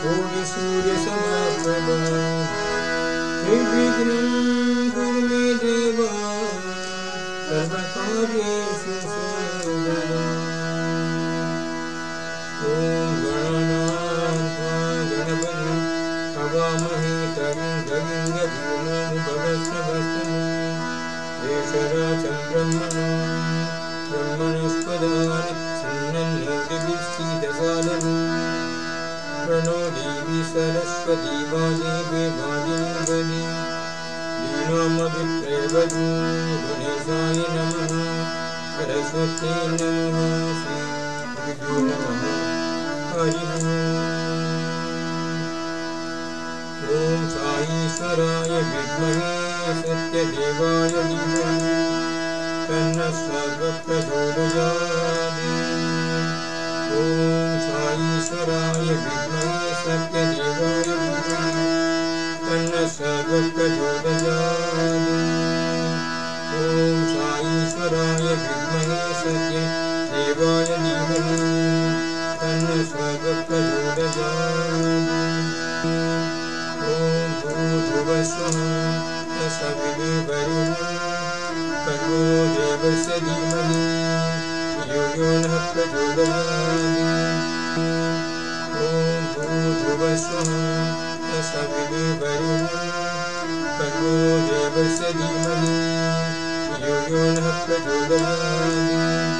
कोटि सूर्य समप्रभा निर्विघ्नं कुरु मे देव सर्वकार्येषु सर्वदा। ॐ गणानां गणपतिं हवामहे कविं कवीन्द्रभूमोपवस्त्रवस्त्रं देशराजं ब्रह्मणस्पदानि छिन्नन्नोतिभिश्चिदसादनम् प्रणो देवी सरस्वती वादेवी वादिनीवदी दीनोमभिप्रयवधू गणेशाय नमः सरस्वती नमः श्री गुरुभ्यो नमः हरिः ओम साईश्वराय विद्महे सत्यदेवाय धीमहि तन्नः सर्वप्रचोदयात्। ओम साईश्वराय विद्महे सत्यदेवाय धीमहि तन्नः सर्वप्रचोदयात्। ओम साईश्वराय विद्महे सत्यदेवाय धीमहि तन्नः सर्वप्रचोदयात्। ओम भूर्भुवस्सुः तत्सवितुर्वरेण्यं भर्गो देवस्य धीमहि धियो यो नः प्रचोदयात्। ओम भूर्भुवस्सुः तत्सवितुर्वरेण्यं भर्गो देवस्य धीमहि धियो यो नः प्रचोदयात्।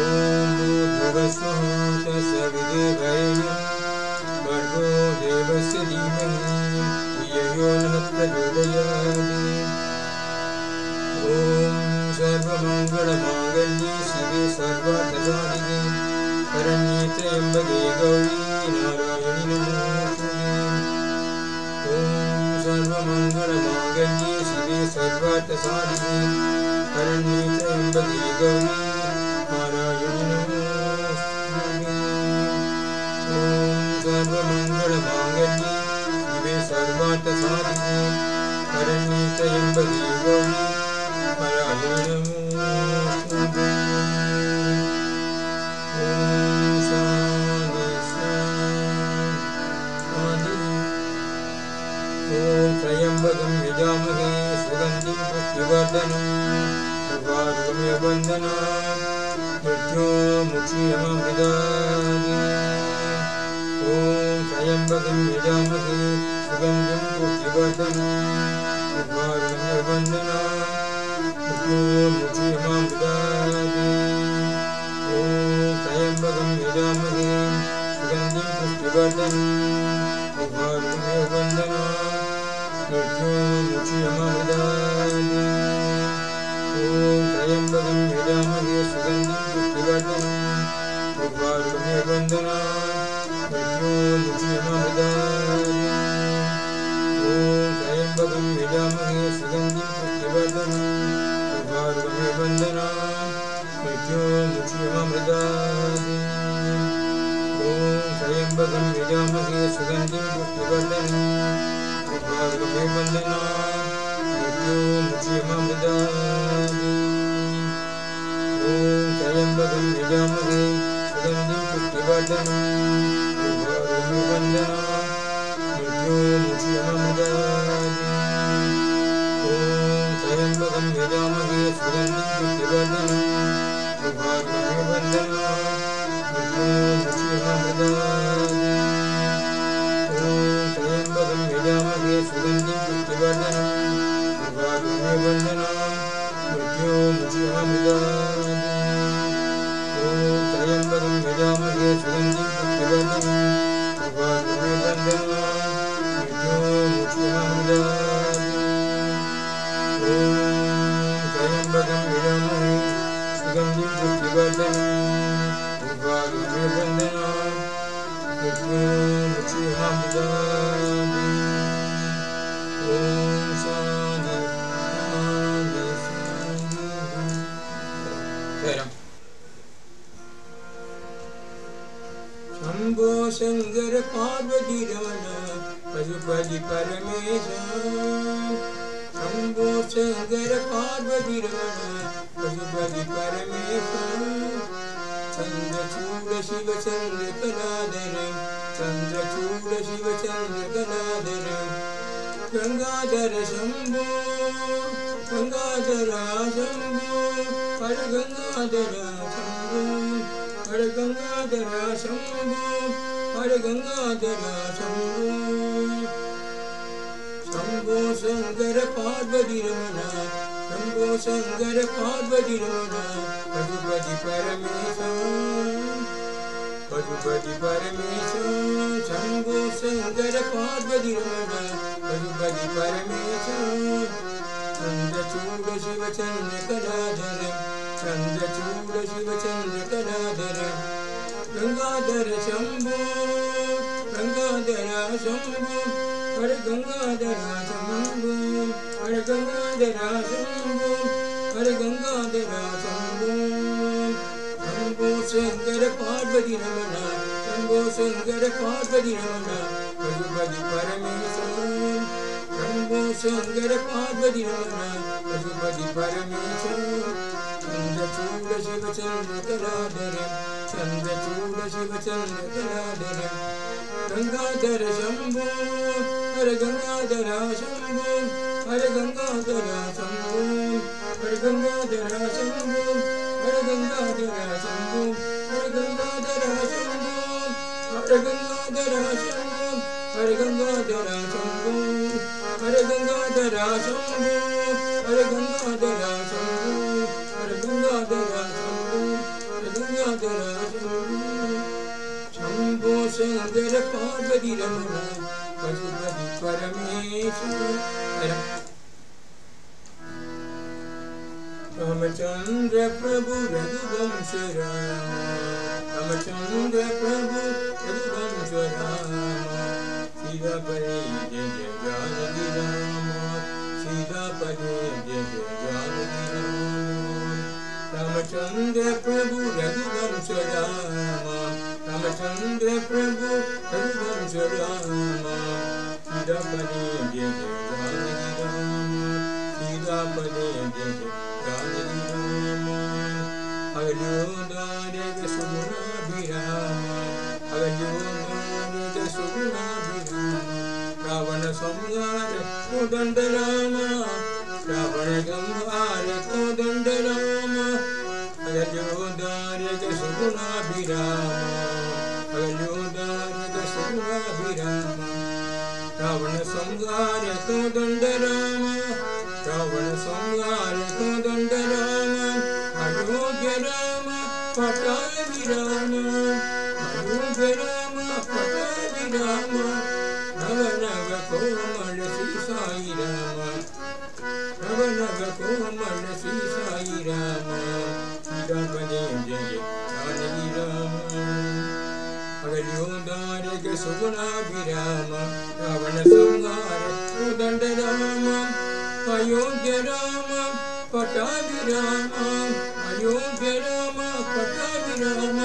ओम भूर्भुवस्सुः तत्सवितुर्वरेण्यं भर्गो देवस्य धीमहि धियो यो नः प्रचोदयात्। ओम सर्वमङ्गलमाङ्गल्ये शिवे सर्वार्थसाधिके शरण्ये त्र्यम्बके गौरी नारायणि नमोस्तुते। ओम सर्वमङ्गलमाङ्गल्ये शिवे सर्वार्थसाधिके शरण्ये त्र्यम्बके गौरी नारायणि नमोस्तुते। ओम सर्वमङ्गलमाङ्गल्ये शिवे सर्वार्थसाधिके शरण्ये त्र्यम्बके गौरी नारायणि नमोस्तुते। ओम शान्ति शान्ति। ओम त्र्यम्बकं यजामहे सुगन्धिं पुष्टिवर्धनं उर्वारुकमिव बन्धनान् मृत्योर्मुक्षीयमामृतात्। ओम त्र्यम्बकं यजामहे सुगन्धिं पुष्टिवर्धनं उर्वारुकमिव बन्धनान् मृत्योर्मुक्षीयमामृतात्। ओम त्र्यम्बकं यजामहे सुगन्धिं पुष्टिवर्धनं उर्वारुकमिव बन्धनान् मृत्योर्मुक्षीयमामृतात्। ओम त्र्यम्बकं यजामहे सुगन्धिं पुष्टिवर्धनं उर्वारुकमिव बन्धनान् मृत्योर्मुक्षीयमामृतात्। ओम त्र्यम्बकं यजामहे सुगन्धिं पुष्टिवर्धनं उर्वारुकमिव बन्धनान् मृत्योर्मुक्षीयमामृतात्। ओम त्र्यम्बकं यजामहे सुगन्धिं पुष्टिवर्धनं उर्वारुकमिव बन्धनान् मृत्योर्मुक्षीयमामृतात्। ओम त्र्यम्बकं यजामहे सुगन्धिं पुष्टिवर्धनं उर्वारुकमिव बन्धनान् मृत्योर्मुक्षीयमामृतात्। ओम त्र्यम्बकं यजामहे सुगन्धिं पुष्टिवर्धनं उर्वारुकमिव बन्धनान् मृत्योर्मुक्षीयमामृतात्। ओम त्र्यम्बकं यजामहे सुगन्धिं पुष्टिवर्धनं उर्वारुकमिव बन्धनान् मृत्योर्मुक्षीयमामृतात्। ओम त्र्यम्बकं यजामहे सुगन्धिं पुष्टिवर्धनं उर्वारुकमिव बन्धनान् मृत्योर्मुक्षीयमामृतात्। ओम त्र्यम्बकं यजामहे सुगन्धिं पुष्टिवर्धनं उर्वारुकमिव बन्धनान् मृत्योर्मुक्षीयमामृतात्। ओम शान्ति शान्ति शान्ति। शंभो शंकर पार्वती रमण पशुपति परमेश। शंभो शंकर पार्वती रमण पशुपति परमेश। चंद्रचूड़ शिव चंद्र कलाधर चंद्रचूड शिव चंद्र गदाधर गंगाधर शंभो गंगाधरा शंभो हर गंगाधरा शंभो हर गंगाधरा शंभो हर गंगाधरा शंभो शंभो शंकर पार्वती रमण शंभो शंकर पार्वती रमण पशुपति परमेश्वर शंभो शंकर पार्वती रमण पशुपति परमेश्वर चंद्रचूड शिव चंद्र कलाधर चंद्रचूड शिव चंद्र कलाधर गंगाधर शंभो गंगाधरा शंभो हर गंगाधरा शंभो हर गंगाधरा शंभो हर गंगाधरा शंभो शंभो शंकर पार्वती रमण शंभो शंकर पार्वती रमण पशुपति परमेश्वर शंभो शंकर पार्वती रमण पशुपति परमेश्वर चंद्रचूड शिव चंद्र कलाधर चंद्रचूड शिव चंद्र कलाधर गंगाधर शंभो हर गंगाधरा शंभो हर गंगाधरा शंभो हर गंगाधरा शंभो हर गंगाधरा शंभो हर गंगाधरा शंभो हर गंगाधरा शंभो हर गंगाधरा शंभो हर गंगाधरा शंभो हर गंगाधरा शंभो हर गंगाधरा शंभो हर गंगाधरा शंभो शंभो शंकर पार्वती रमण पशुपति परमेश्वर रामचंद्र प्रभु रघुवंश राम रामचंद्र प्रभु रघुवंश राम सीतापति जय जय जानकी राम सीतापति जय जय जानकी राम रामचंद्र प्रभु रघुवंश राम रामचंद्र प्रभु रघुवंश राम सीतापति जय जय जानकी राम सीतापति जय जय जानकी राम अयोध्यारेग सुगुणाभिराम अयोध्यारेग सुगुणाभिराम रावण संहार कोदंड राम रावण संहार कोदंड राम अयोध्यारेग सुगुणाभिराम अयोध्यारेग सुगुणाभिराम रावण संहार कोदंड राम रावण संहार कोदंड राम अयोध्य राम पट्टाभिराम अयोध्य राम पट्टाभिराम नव नव कोमल श्री साई राम नव नव कोमल श्री साई राम सीतापति जय जय जानकी राम अयोध्यारेग सुगुणाभिराम रावण संहार कोदंड राम अयोध्य राम पट्टाभिराम अयोध्य राम पट्टाभिराम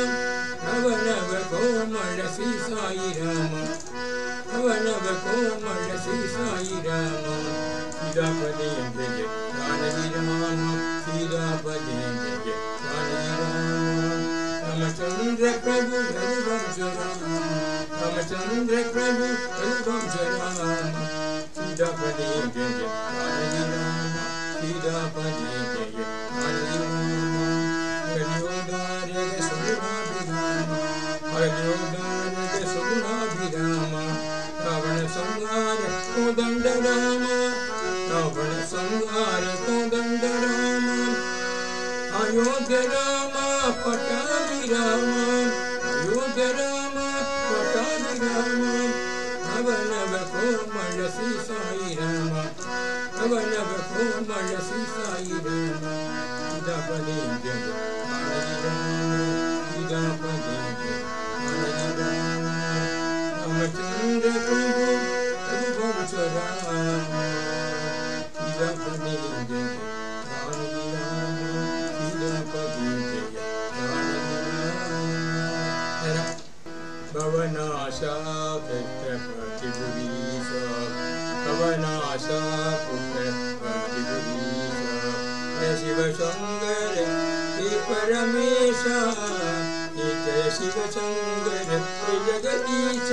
नव नव कोमल श्री साई राम नव नव कोमल श्री साई राम सीतापति जय जय जानकी राम सीतापति जय जय जानकी राम रामचंद्र प्रभु रघुवंश राम रामचंद्र प्रभु रघुवंश राम सीतापति जय जय जानकी राम सीतापति जय जय जानकी राम अयोध्यारेग सुगुणाभिराम अयोध्यारेग सुगुणाभिराम रावण संहार कोदंड राम रावण संहार कोदंड राम अयोध्य राम पट्टाभिराम अयोध्य राम पट्टाभिराम नव नव कोमल श्री साई राम नव नव कोमल श्री साई राम सीतापति जय जय जानकी राम सीतापति जय जानकी राम रामचंद्र प्रभु रघुवंश राम सीतापति जय जय जानकी राम सीतापति जय जानकी राम भवनाशा पुत्रपतिपुरीश भवनाशा पुत्रपतिपुरीश शिव शंकर हे परमेश हे शिव शंकर हे जगदीश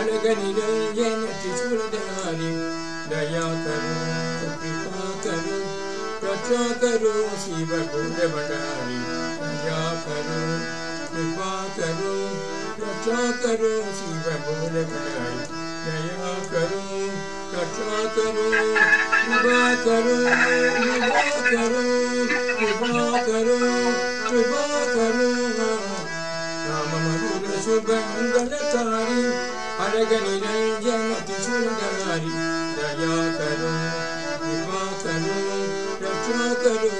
अलग निरंजन त्रिशूलधारी दया करो कृपा करो रक्षा करो शिव गुण भंडारी दया करो कृपा करो रक्षा करो शिव गुण भंडारी दया करो रक्षा करो कृपा करो कृपा करो कृपा करो राम मधुर शुभ मंगलकारी अलग निरंजन त्रिशूलधारी दया करो कृपा करो रक्षा करो